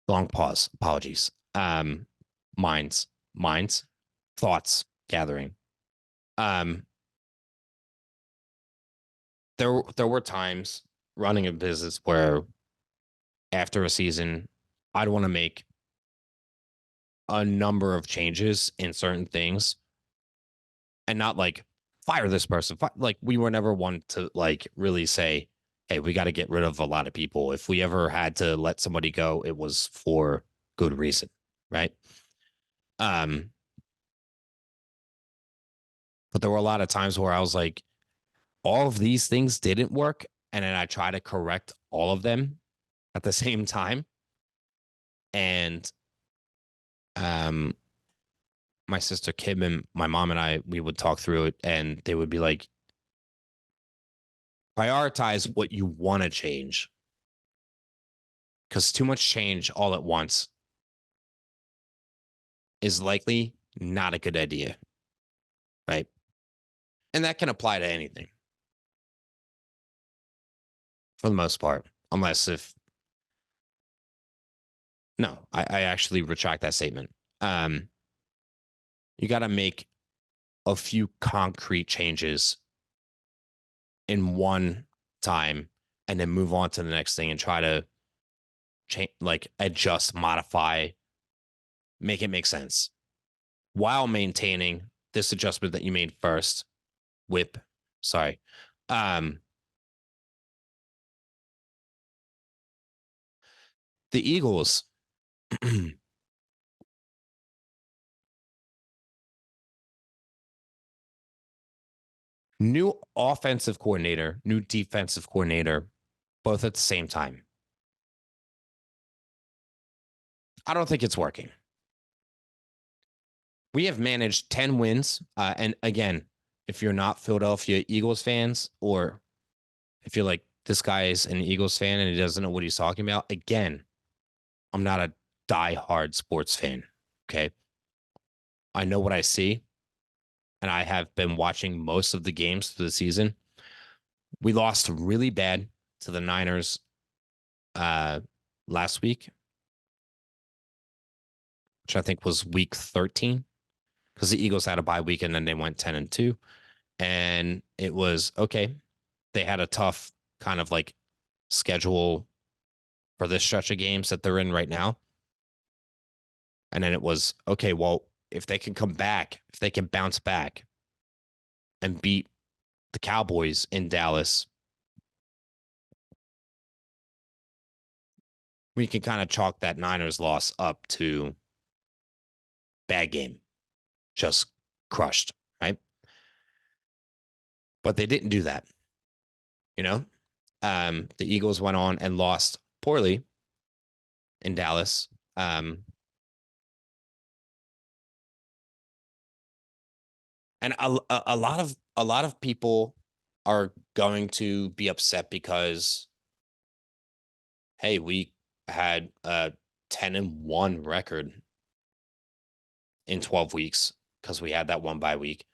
Long pause. Apologies. Minds, thoughts gathering. There were times running a business where after a season, I'd want to make a number of changes in certain things and not like fire this person. Like we were never one to like really say, hey, we got to get rid of a lot of people. If we ever had to let somebody go, it was for good reason, right? But there were a lot of times where I was like, all of these things didn't work. And then I try to correct all of them at the same time. And my sister Kim and my mom and I, we would talk through it and they would be like, prioritize what you want to change. Because too much change all at once is likely not a good idea. Right. And that can apply to anything. For the most part. Unless if no, I actually retract that statement. You got to make a few concrete changes in one time and then move on to the next thing and try to change, like adjust, modify, make it make sense while maintaining this adjustment that you made first. Sorry. The Eagles. New offensive coordinator, new defensive coordinator, both at the same time. I don't think it's working. We have managed 10 wins. And again, if you're not Philadelphia Eagles fans, or if you're like, this guy is an Eagles fan and he doesn't know what he's talking about, again, I'm not a diehard sports fan. Okay. I know what I see. And I have been watching most of the games through the season. We lost really bad to the Niners last week, which I think was week 13, because the Eagles had a bye week and then they went 10-2. And it was okay. They had a tough kind of like schedule for this stretch of games that they're in right now. And then it was okay, well, if they can come back, if they can bounce back and beat the Cowboys in Dallas, we can kind of chalk that Niners loss up to bad game, just crushed, right? But they didn't do that. You know, the Eagles went on and lost poorly in Dallas. And a lot of people are going to be upset because, hey, we had a 10-1 record in 12 weeks because we had that one bye week.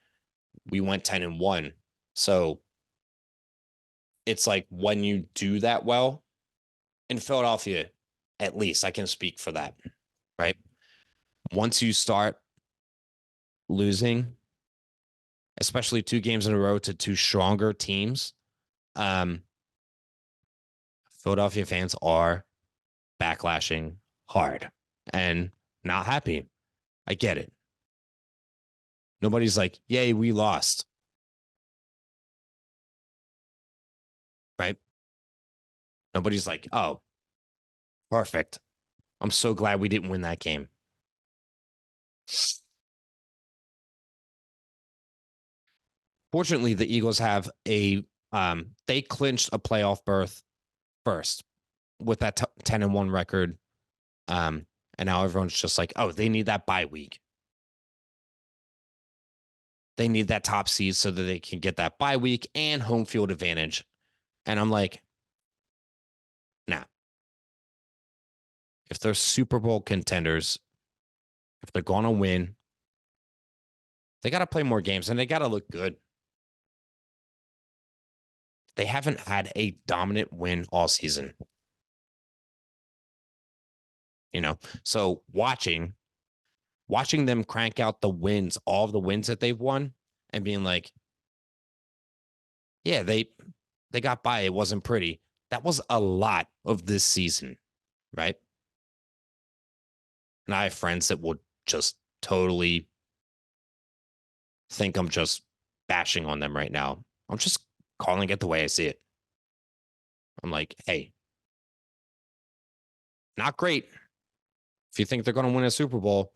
We went 10-1. So it's like when you do that well in Philadelphia, at least I can speak for that, right? Once you start losing, especially 2 games in a row to 2 stronger teams, Philadelphia fans are backlashing hard and not happy. I get it. Nobody's like, yay, we lost. Right? Nobody's like, oh, perfect. I'm so glad we didn't win that game. Fortunately, the Eagles have they clinched a playoff berth first with that 10-1 record. And now everyone's just like, oh, they need that bye week. They need that top seed so that they can get that bye week and home field advantage. And I'm like, nah. If they're Super Bowl contenders, if they're going to win, they got to play more games and they got to look good. they haven't had a dominant win all season. You know, so watching them crank out the wins, all of the wins that they've won, and being like, yeah, they got by. It wasn't pretty. That was a lot of this season, right? And I have friends that would just totally think I'm just bashing on them right now. I'm just calling it the way I see it. I'm like, hey, not great. If you think they're going to win a Super Bowl,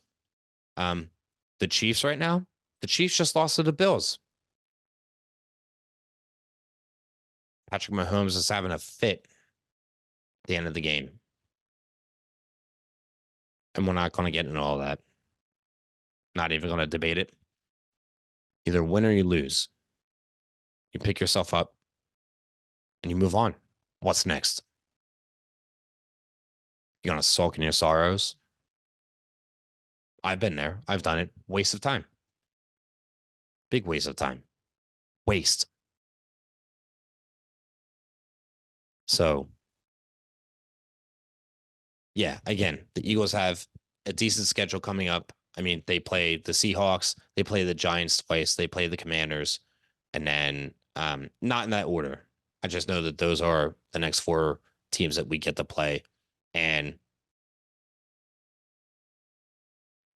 the Chiefs right now, the Chiefs just lost to the Bills. Patrick Mahomes is having a fit at the end of the game. And we're not going to get into all that. Not even going to debate it. Either win or you lose. You pick yourself up and you move on. What's next? You're going to sulk in your sorrows? I've been there. I've done it. Waste of time. Big waste of time. Waste. So, yeah, again, the Eagles have a decent schedule coming up. I mean, they play the Seahawks, they play the Giants twice, they play the Commanders, and then not in that order. I just know that those are the next 4 teams that we get to play and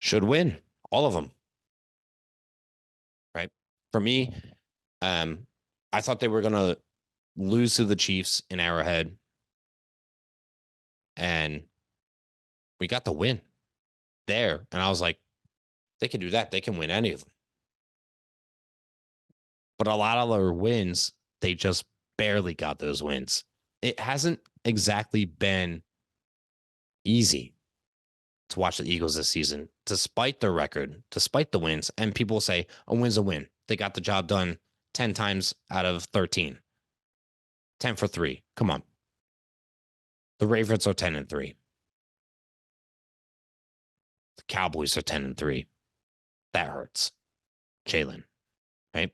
should win all of them. Right? For me, I thought they were going to lose to the Chiefs in Arrowhead, and we got the win there. And I was like, they can do that. They can win any of them. But a lot of their wins, they just barely got those wins. It hasn't exactly been easy to watch the Eagles this season, despite their record, despite the wins. And people say a win's a win. They got the job done 10 times out of 13. 10 for 3. Come on. The Ravens are 10-3. The Cowboys are 10-3. That hurts. Jalen, right?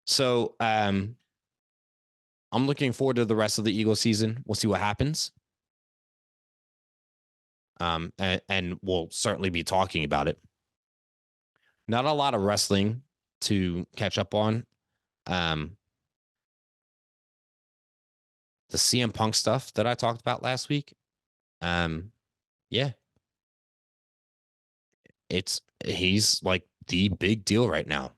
So I'm looking forward to the rest of the Eagles season. We'll see what happens. And we'll certainly be talking about it. Not a lot of wrestling to catch up on. The CM Punk stuff that I talked about last week. Yeah. He's like the big deal right now.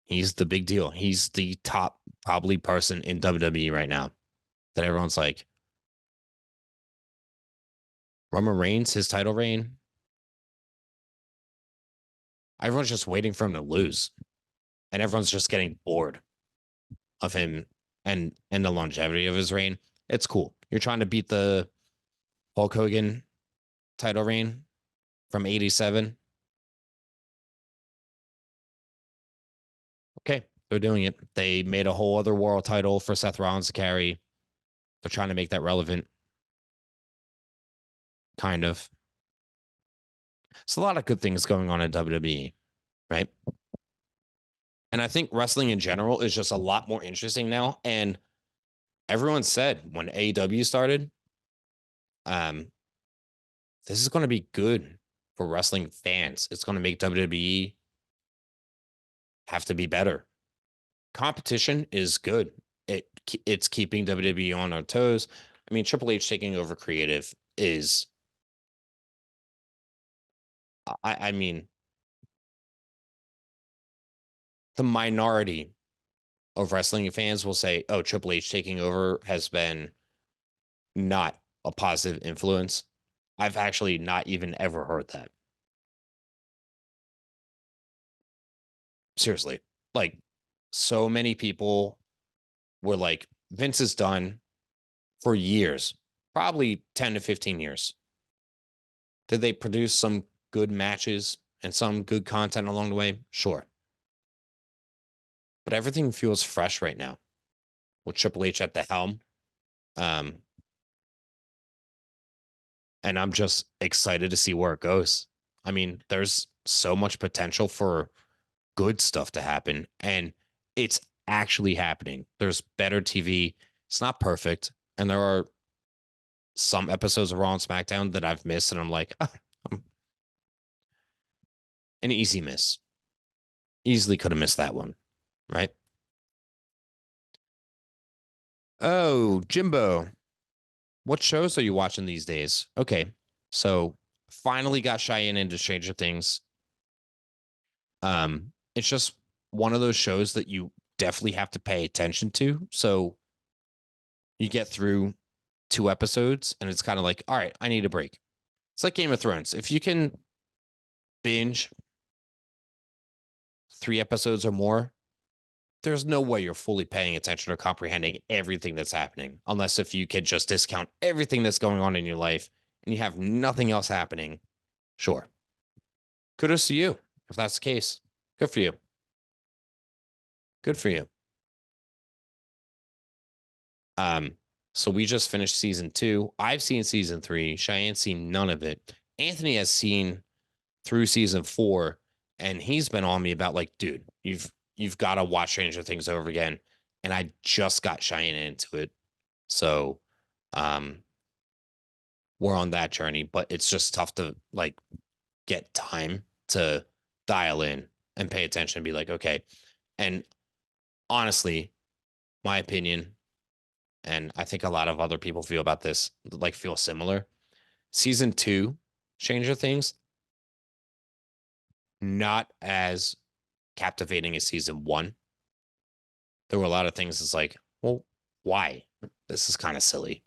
He's the big deal. He's the top probably person in WWE right now that everyone's like, Roman Reigns, his title reign. Everyone's just waiting for him to lose. And everyone's just getting bored of him and the longevity of his reign. It's cool. You're trying to beat the Hulk Hogan title reign from 87. Okay, they're doing it. They made a whole other world title for Seth Rollins to carry. They're trying to make that relevant. Kind of. It's a lot of good things going on in WWE, right? And I think wrestling in general is just a lot more interesting now. And everyone said when AEW started, this is going to be good for wrestling fans. It's going to make WWE have to be better. Competition is good. It's keeping WWE on our toes. I mean, Triple H taking over creative is, I mean, the minority of wrestling fans will say, oh, Triple H taking over has been not a positive influence. I've actually not even ever heard that. Seriously. Like, so many people were like, Vince is done for years, probably 10 to 15 years. Did they produce some good matches and some good content along the way? Sure. But everything feels fresh right now with Triple H at the helm. And I'm just excited to see where it goes. I mean, there's so much potential for good stuff to happen. And It's actually happening. There's better TV. It's not perfect. And there are some episodes of Raw and SmackDown that I've missed, and I'm like, an easy miss. Easily could have missed that one, right? Oh, Jimbo, what shows are you watching these days? Okay, so finally got Cheyenne into Stranger Things. It's just one of those shows that you definitely have to pay attention to. So you get through 2 episodes and it's kind of like, all right, I need a break. It's like Game of Thrones. If you can binge 3 episodes or more, there's no way you're fully paying attention or comprehending everything that's happening, unless if you could just discount everything that's going on in your life and you have nothing else happening. Sure. Kudos to you if that's the case. Good for you. Good for you. So we just finished season 2. I've seen season 3. Cheyenne's seen none of it. Anthony has seen through season 4, and he's been on me about like, dude, you've got to watch Stranger Things over again. And I just got Cheyenne into it. So we're on that journey, but it's just tough to like get time to dial in and pay attention and be like, okay. And honestly, my opinion, and I think a lot of other people feel about this, like feel similar. Season 2, Stranger Things, not as captivating as season 1. There were a lot of things that's like, well, why? This is kind of silly.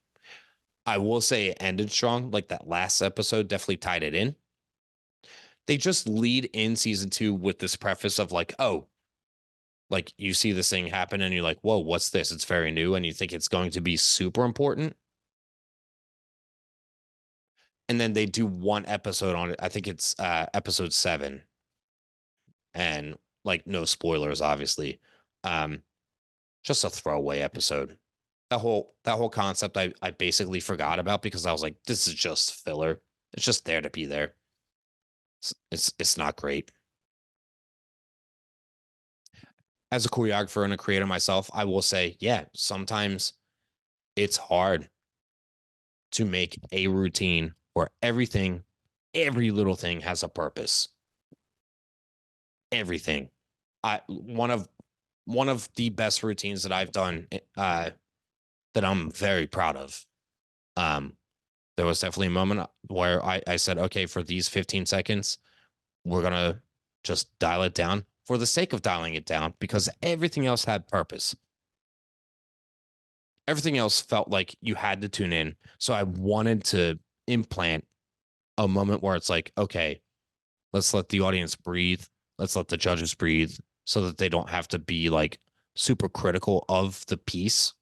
I will say it ended strong. Like that last episode definitely tied it in. They just lead in season 2 with this preface of like, oh, like you see this thing happen and you're like, whoa, what's this? It's very new. And you think it's going to be super important. And then they do 1 episode on it. I think it's episode 7. And like no spoilers, obviously. Just a throwaway episode. That whole concept I basically forgot about because I was like, this is just filler. It's just there to be there. It's not great. As a choreographer and a creator myself, I will say, yeah, sometimes it's hard to make a routine where every little thing has a purpose. Everything. One of the best routines that I've done that I'm very proud of. There was definitely a moment where I said, okay, for these 15 seconds, we're going to just dial it down for the sake of dialing it down because everything else had purpose. Everything else felt like you had to tune in. So I wanted to implant a moment where it's like, okay, let's let the audience breathe. Let's let the judges breathe so that they don't have to be like super critical of the piece.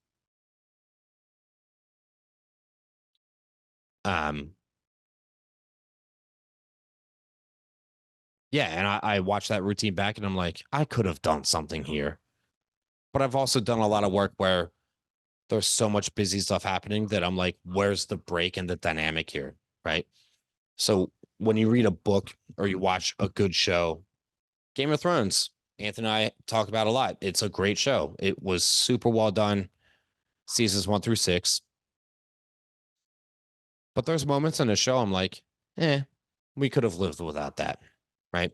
Yeah, and I watched that routine back and I'm like, I could have done something here. But I've also done a lot of work where there's so much busy stuff happening that I'm like, where's the break and the dynamic here? Right. So when you read a book or you watch a good show, Game of Thrones, Anthony and I talked about a lot. It's a great show. It was super well done. Seasons 1 through 6. But there's moments in the show I'm like, we could have lived without that. Right.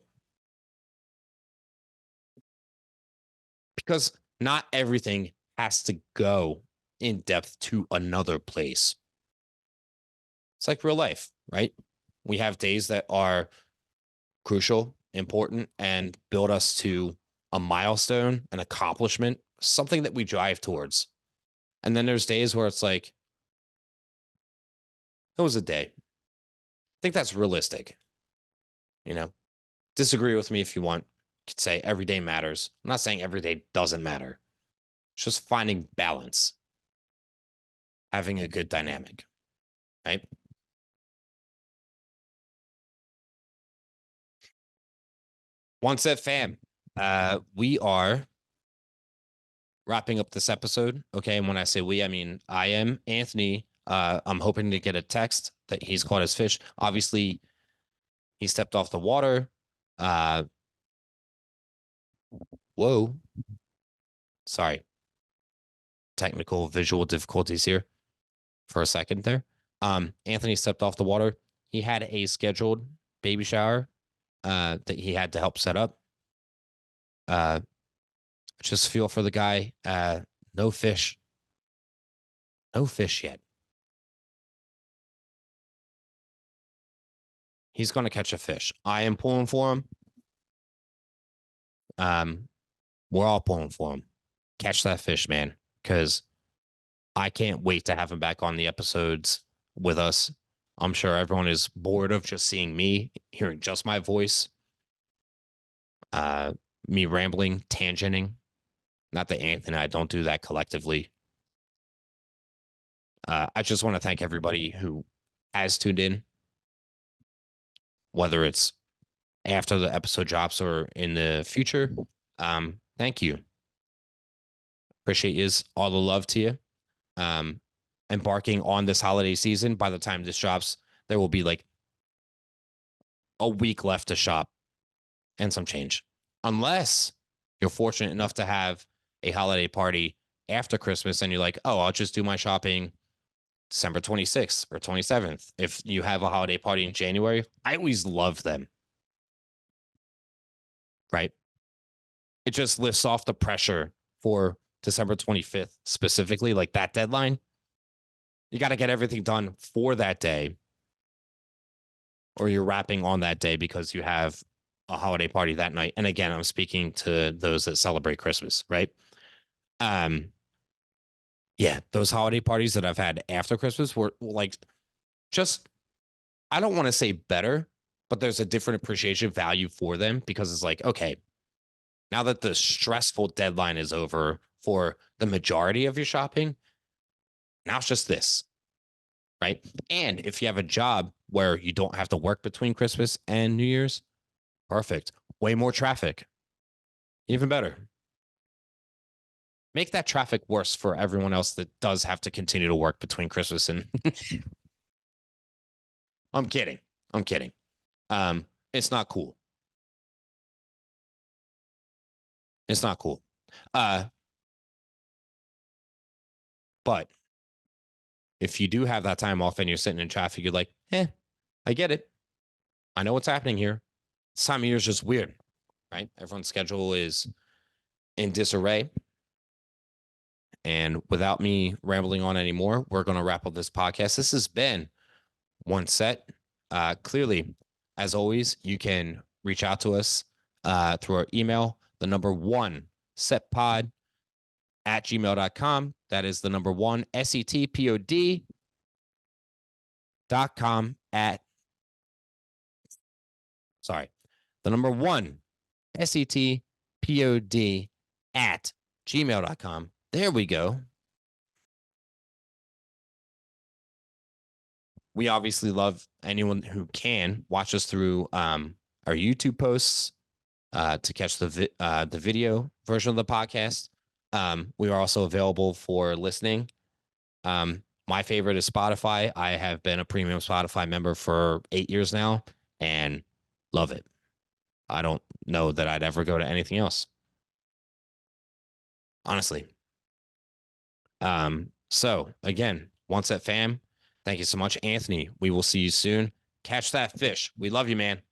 Because not everything has to go in depth to another place. It's like real life, right? We have days that are crucial, important, and build us to a milestone, an accomplishment, something that we drive towards. And then there's days where it's like, it was a day. I think that's realistic. You know, disagree with me if you want. You could say every day matters. I'm not saying every day doesn't matter. It's just finding balance, having a good dynamic, right? One Set fam, we are wrapping up this episode. Okay, and when I say we, I mean I am Anthony. I'm hoping to get a text that he's caught his fish. Obviously, he stepped off the water. Whoa. Sorry. Technical visual difficulties here for a second there. Anthony stepped off the water. He had a scheduled baby shower that he had to help set up. Just feel for the guy. No fish. No fish yet. He's going to catch a fish. I am pulling for him. We're all pulling for him. Catch that fish, man, because I can't wait to have him back on the episodes with us. I'm sure everyone is bored of just seeing me, hearing just my voice, me rambling, tangenting. Not that Anthony and I don't do that collectively. I just want to thank everybody who has tuned in, whether it's after the episode drops or in the future. Thank you. Appreciate yous. All the love to you. Embarking on this holiday season. By the time this drops, there will be like a week left to shop and some change. Unless you're fortunate enough to have a holiday party after Christmas and you're like, oh, I'll just do my shopping December 26th or 27th. If you have a holiday party in January, I always love them. Right? It just lifts off the pressure for December 25th, specifically, like that deadline. You got to get everything done for that day, or you're wrapping on that day because you have a holiday party that night. And again, I'm speaking to those that celebrate Christmas, right? Yeah, those holiday parties that I've had after Christmas were like just, I don't want to say better, but there's a different appreciation value for them because it's like, okay, now that the stressful deadline is over for the majority of your shopping, now it's just this, right? And if you have a job where you don't have to work between Christmas and New Year's, perfect. Way more traffic. Even better. Make that traffic worse for everyone else that does have to continue to work between Christmas and I'm kidding. It's not cool. It's not cool. But if you do have that time off and you're sitting in traffic, you're like, I get it. I know what's happening here. This time of year is just weird, right? Everyone's schedule is in disarray. And without me rambling on anymore, we're going to wrap up this podcast. This has been One Set. Clearly, as always, you can reach out to us through our email, the number 1setpod@gmail.com. That is the number 1setpod.com the number 1setpod@gmail.com. There we go. We obviously love anyone who can watch us through our YouTube posts to catch the video version of the podcast. We are also available for listening. My favorite is Spotify. I have been a premium Spotify member for 8 years now and love it. I don't know that I'd ever go to anything else. Honestly. So again, One Set fam, thank you so much, Anthony. We will see you soon. Catch that fish. We love you, man.